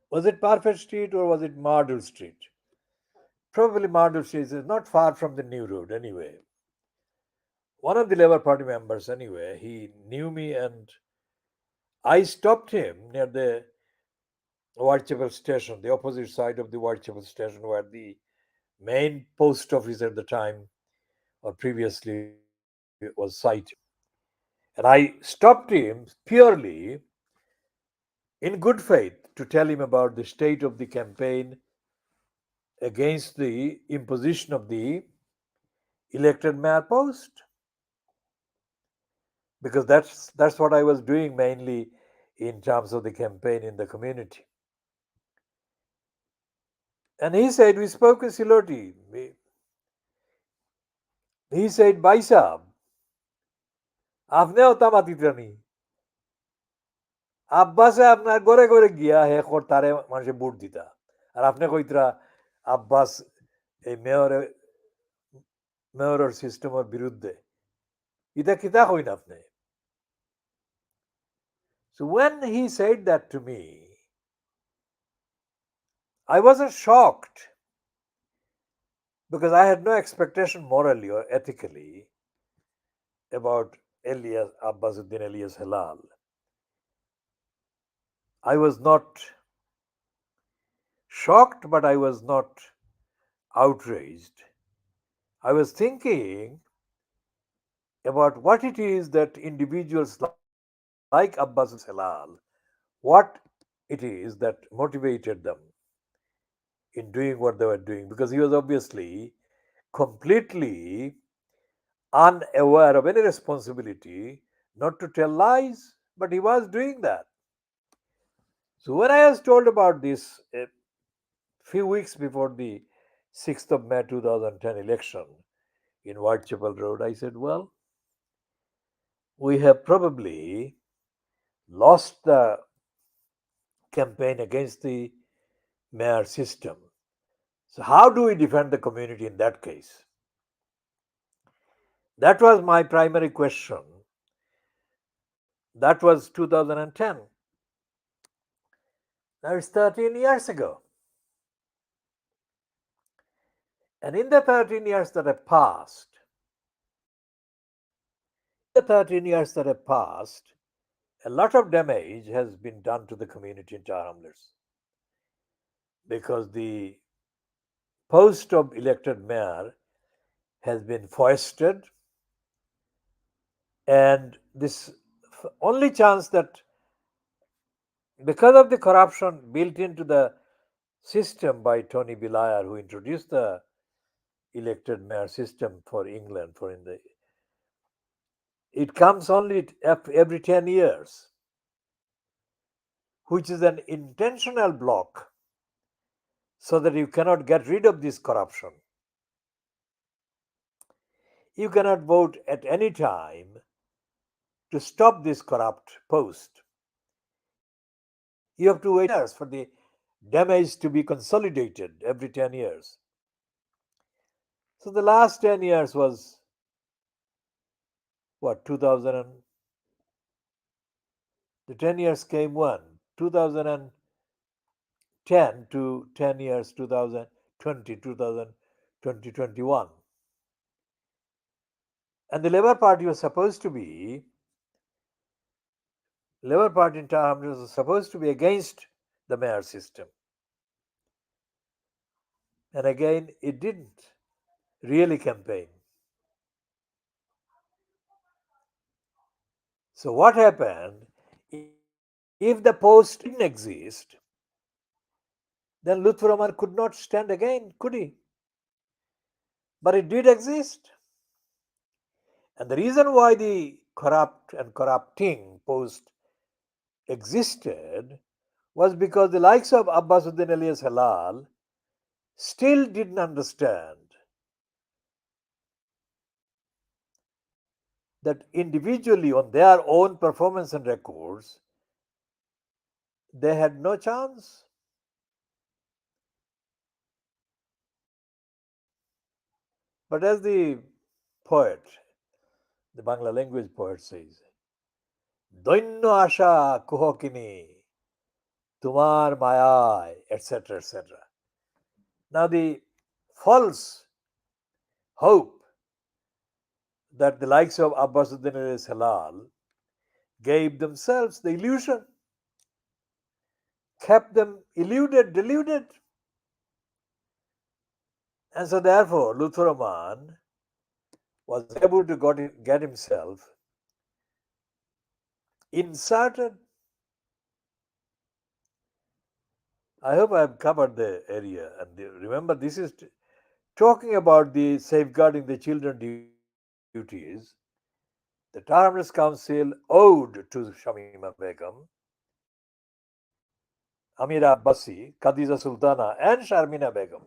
Speaker 1: Was it Parfait Street or was it Mardul Street? Probably Mardul Street is not far from the New Road anyway. One of the Labour Party members, anyway, he knew me and I stopped him near the Whitechapel station, the opposite side of the Whitechapel station, where the main post office at the time or previously was sited. And I stopped him purely in good faith to tell him about the state of the campaign against the imposition of the elected mayor post, because that's what I was doing mainly in terms of the campaign in the community. And he said, we spoke with Siloti. He said, Bhai Sahab, आपने होता माती नहीं আব্বাসে আপনার ঘরে ঘরে গিয়া হে তারে মানুষে ভোট দিতা আর আপনি কইতরা আব্বাস এই মেয়রের সিস্টেমের বিরুদ্ধে এটা কিতা কইন আপনি So when he said that to me, I wasn't shocked because I had no expectation morally or ethically about Elias Abbasuddin Elias Halal. I was not shocked, but I was not outraged. I was thinking about what it is that individuals like Abbas Halal, what it is that motivated them in doing what they were doing, because he was obviously completely unaware of any responsibility not to tell lies, but he was doing that. So when I was told about this a few weeks before the 6th of May 2010 election in Whitechapel Road, I said, well, we have probably lost the campaign against the mayor system. So, how do we defend the community in that case? That was my primary question. That was 2010. Now it's 13 years ago. And in the 13 years that have passed, a lot of damage has been done to the community in Tower Hamlets because the post of elected mayor has been foisted, and this only chance that because of the corruption built into the system by Tony Blair, who introduced the elected mayor system for England, it comes only every 10 years, which is an intentional block so that you cannot get rid of this corruption. You cannot vote at any time to stop this corrupt post. You have to wait years for the damage to be consolidated every 10 years. So the last 10 years was what, 2000 and the 10 years came when? 2010 to 10 years, 2020, 2021. And the Labour Party was supposed to be, Labour Party in terms was supposed to be against the mayor system. And again, it didn't really campaign. So what happened, if the post didn't exist, then Lutfur Rahman could not stand again, could he? But it did exist. And the reason why the corrupt and corrupting post existed was because the likes of Abbasuddin alias Halal still didn't understand that individually on their own performance and records, they had no chance. But as the poet, the Bangla language poet says, Doinno asha kuhokini, tumar mayai, etc., etc. Now the false hope that the likes of Abbasuddin alias Halal gave themselves the illusion, kept them deluded. And so therefore Lutfur Rahman was able to get himself inserted. I hope I have covered the area. And remember, this is talking about the safeguarding the children duties. The Tower Hamlets Council owed to Shamima Begum, Amira Abbasi, Khadija Sultana, and Sharmina Begum.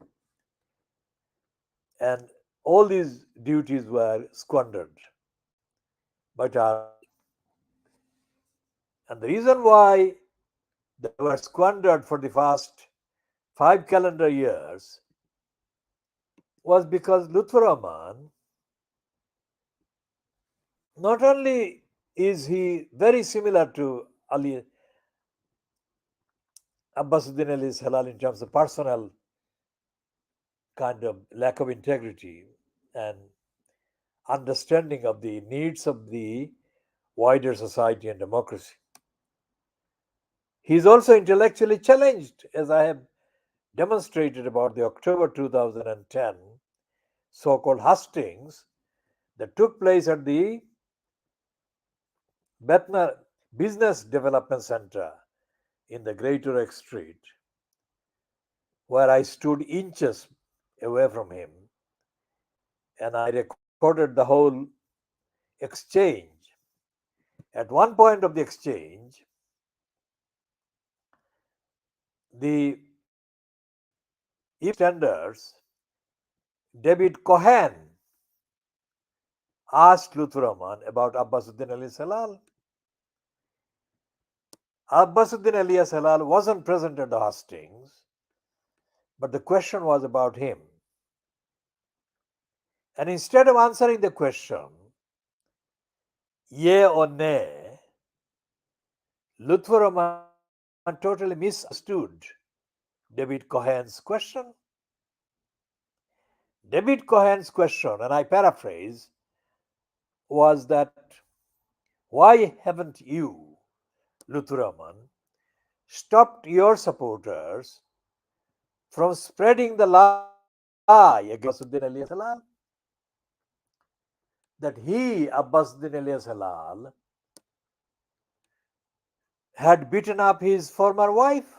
Speaker 1: And all these duties were squandered by Tower Hamlets. And the reason why they were squandered for the first 5 calendar years was because Lutfur Rahman, not only is he very similar to Ali Abbasuddin alias Halal in terms of personal kind of lack of integrity and understanding of the needs of the wider society and democracy. He is also intellectually challenged, as I have demonstrated about the October 2010 so called hustings that took place at the Betna Business Development Center in the Greater X Street, where I stood inches away from him and I recorded the whole exchange. At one point of the exchange, the standards, David Cohen asked Lutfur Rahman about Abbasuddin alias Halal. Abbasuddin alias Halal wasn't present at the hustings, but the question was about him. And instead of answering the question, yea or nay, Lutfur Rahman totally misunderstood David Cohen's question. David Cohen's question, and I paraphrase, was that why haven't you, Luthuraman, stopped your supporters from spreading the lie against Abbasuddin alias Halal? That he, Abbasuddin alias Halal, had beaten up his former wife.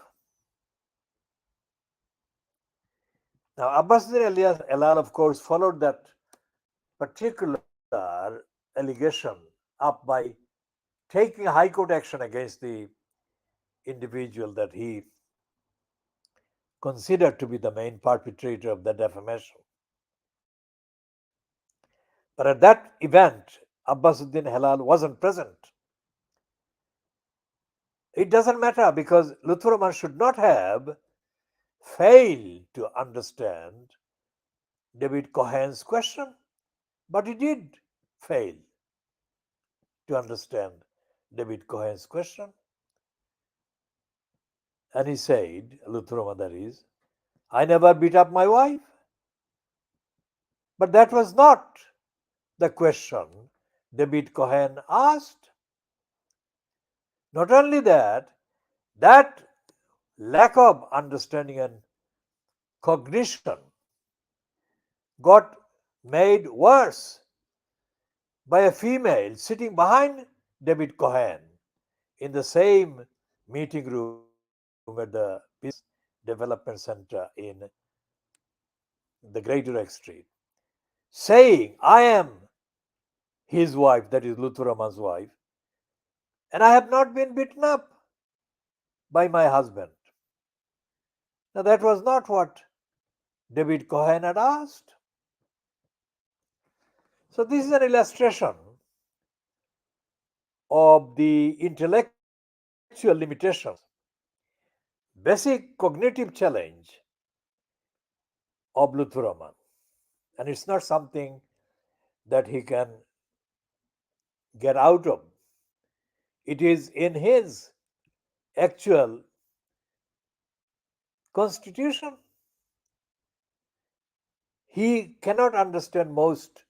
Speaker 1: Now, Abbasuddin alias Halal, of course, followed that particular allegation up by taking high court action against the individual that he considered to be the main perpetrator of the defamation. But at that event, Abbasuddin Halal wasn't present. It doesn't matter because Luthuraman should not have failed to understand David Cohen's question, but he did fail to understand David Cohen's question. And he said, Luthuraman that is, I never beat up my wife. But that was not the question David Cohen asked. Not only that, that lack of understanding and cognition got made worse by a female sitting behind David Cohen in the same meeting room at the Business Development Center in the Greater Egg Street, saying, I am his wife, that is Luthuraman's wife, and I have not been beaten up by my husband. Now, that was not what David Cohen had asked. So, this is an illustration of the intellectual limitations, basic cognitive challenge of Luthuraman. And it's not something that he can get out of. It is in his actual constitution. He cannot understand most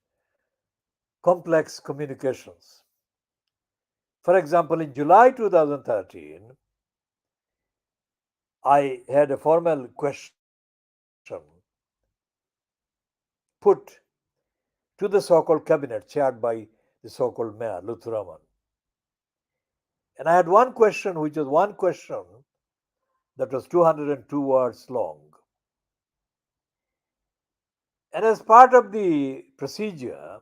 Speaker 1: complex communications. For example, in July 2013, I had a formal question put to the so-called cabinet chaired by the so-called mayor, Luthuraman. And I had one question, which was one question that was 202 words long. And as part of the procedure,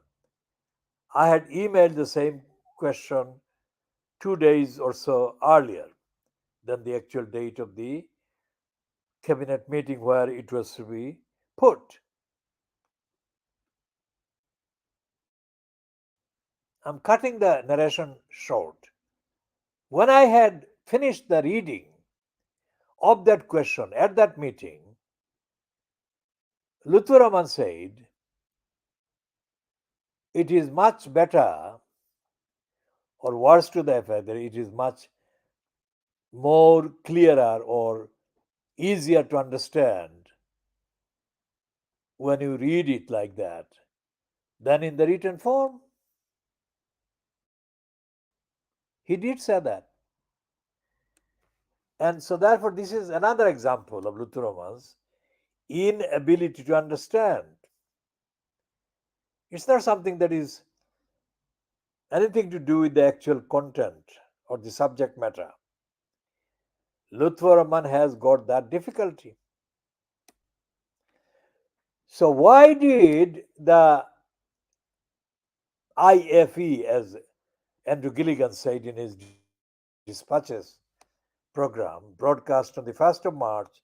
Speaker 1: I had emailed the same question 2 days or so earlier than the actual date of the cabinet meeting where it was to be put. I'm cutting the narration short. When I had finished the reading of that question at that meeting, Luthuraman said, it is much better, or worse to the effect that it is much more clearer or easier to understand when you read it like that than in the written form. He did say that. And so, therefore, this is another example of Luthuraman's inability to understand. It's not something that is anything to do with the actual content or the subject matter. Luthuraman has got that difficulty. So, why did the IFE, as Andrew Gilligan said in his Dispatches program, broadcast on the 1st of March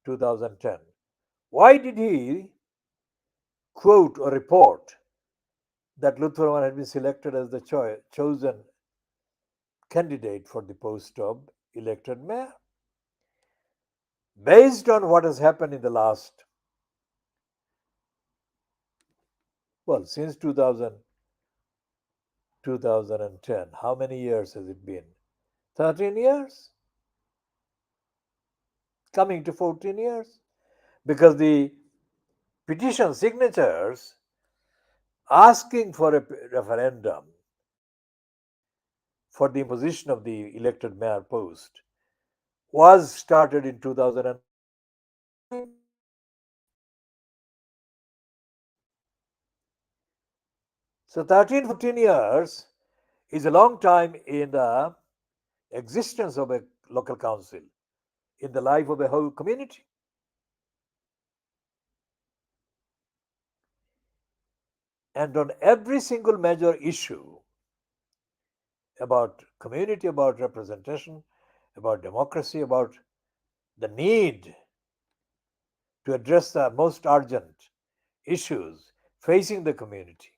Speaker 1: 2010, why did he quote or report that Luthuraman had been selected as the chosen candidate for the post of elected mayor? Based on what has happened in the last, well, since 2010, how many years has it been? 13 years? Coming to 14 years? Because the petition signatures asking for a referendum for the imposition of the elected mayor post was started in 2013. So 13, 14 years is a long time in the existence of a local council, in the life of a whole community. And on every single major issue about community, about representation, about democracy, about the need to address the most urgent issues facing the community,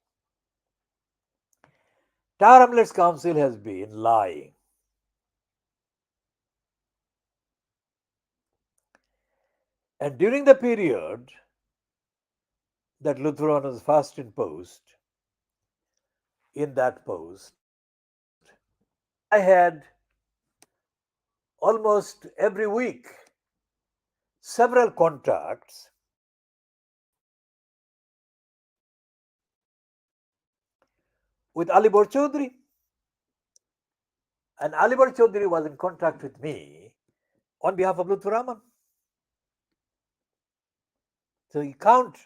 Speaker 1: Tower Hamlets Council has been lying. And during the period that Lutheran was first in post, in that post, I had almost every week several contacts with Alibor Chaudhry. And Alibor Chaudhry was in contact with me on behalf of Lutfur Rahman. So you count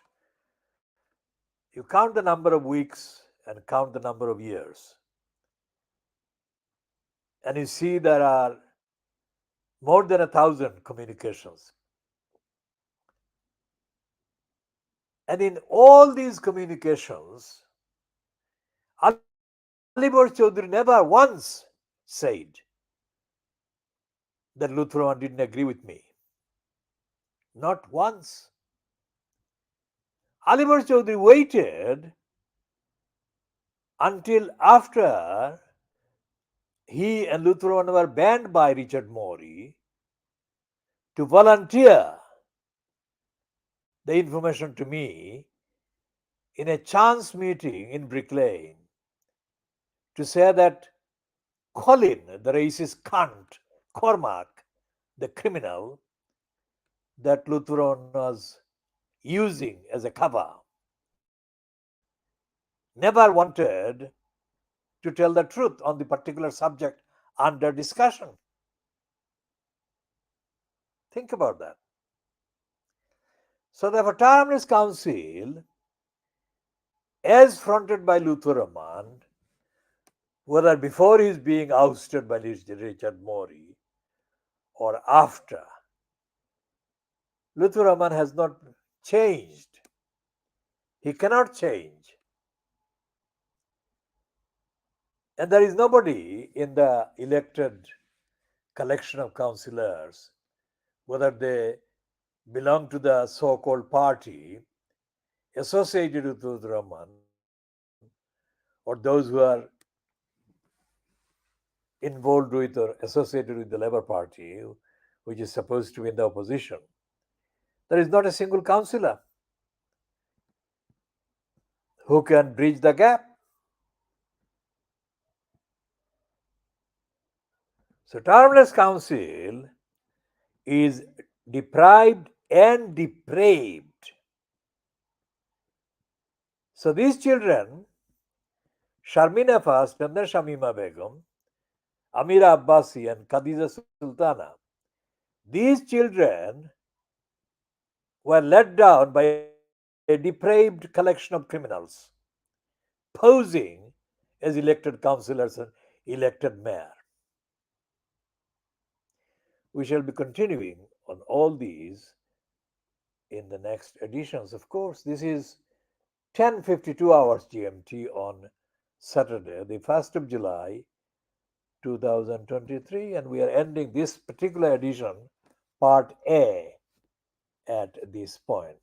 Speaker 1: the number of weeks and count the number of years. And you see there are more than 1,000 communications. And in all these communications, Alibor Chaudhry never once said that Lutfur Rahman didn't agree with me. Not once. Alibor Chaudhry waited until after he and Lutfur Rahman were banned by Richard Morey to volunteer the information to me in a chance meeting in Brick Lane to say that Colin, the racist cunt, Cormac, the criminal that Lutfur Rahman was using as a cover, never wanted to tell the truth on the particular subject under discussion. Think about that. So the Tower Hamlets Council, as fronted by Lutfur Rahman, whether before his being ousted by Richard Morey or after, Lutfur Rahman has not changed. He cannot change. And there is nobody in the elected collection of councillors, whether they belong to the so-called party associated with Lutfur Rahman or those who are involved with or associated with the Labour Party, which is supposed to be in the opposition. There is not a single councillor who can bridge the gap. So Tower Hamlets Council is deprived and depraved. So these children, Sharmina Fast, and then Shamima Begum, Amira Abbasi, and Khadija Sultana, these children were let down by a depraved collection of criminals posing as elected councillors and elected mayor. We shall be continuing on all these in the next editions. Of course, this is 10:52 hours GMT on Saturday, the 1st of July 2023, and we are ending this particular edition, part A, at this point.